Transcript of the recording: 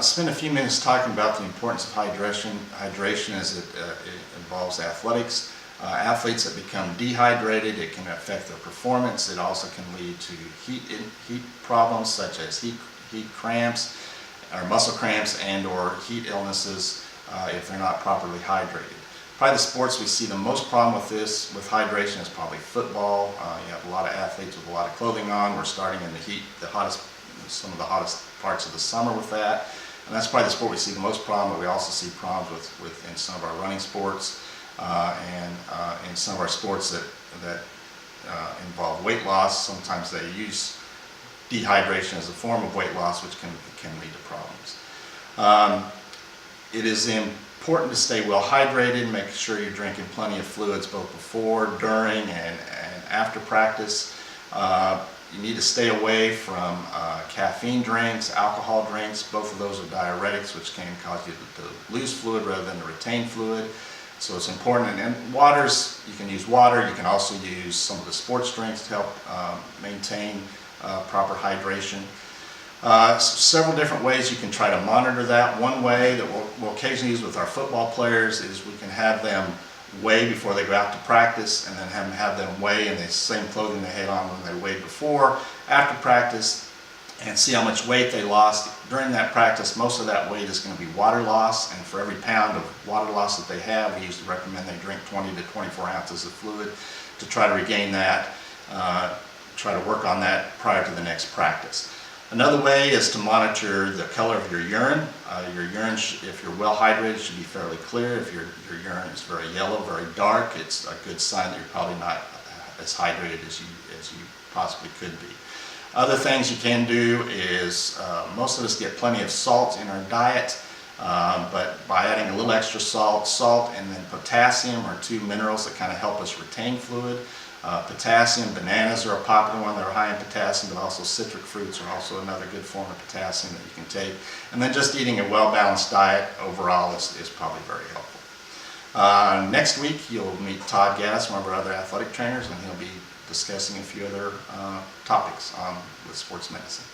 Spend a few minutes talking about the importance of hydration as it involves athletics. Athletes that become dehydrated, it can affect their performance. It also can lead to heat problems such as heat cramps or muscle cramps and or heat illnesses if they're not properly hydrated. Probably the sports we see the most problem with hydration is probably football. You have a lot of athletes with a lot of clothing on. We're starting in the heat, some of the hottest parts of the summer with that. And that's probably the sport we see the most problem, but we also see problems with in some of our running sports and in some of our sports that involve weight loss. Sometimes they use dehydration as a form of weight loss, which can lead to problems. It is important to stay well hydrated, make sure you're drinking plenty of fluids both before, during, and after practice. You need to stay away from caffeine drinks, alcohol drinks. Both of those are diuretics, which can cause you to lose fluid rather than to retain fluid. So it's important. And waters, you can use water. You can also use some of the sports drinks to help maintain proper hydration. Several different ways you can try to monitor that. One way that we'll occasionally use with our football players is we can have them weigh before they go out to practice, and then have them weigh in the same clothing they had on when they weighed before, after practice, and see how much weight they lost during that practice. Most of that weight is going to be water loss, and for every pound of water loss that they have, we usually recommend they drink 20 to 24 ounces of fluid to try to regain that, try to work on that prior to the next practice. Another way is to monitor the color of your urine. Your urine, if you're well hydrated, should be fairly clear. If your urine is very yellow, very dark, it's a good sign that you're probably not as hydrated as you possibly could be. Other things you can do is, most of us get plenty of salt in our diet, but by adding a little extra salt and then potassium are two minerals that kind of help us retain fluid. Potassium, bananas are a popular one that are high in potassium, but also citric fruits are also another good form of potassium that you can take. And then just eating a well-balanced diet overall is probably very helpful. Next week you'll meet Todd Gaddis, one of our other athletic trainers, and he'll be discussing a few other topics with sports medicine.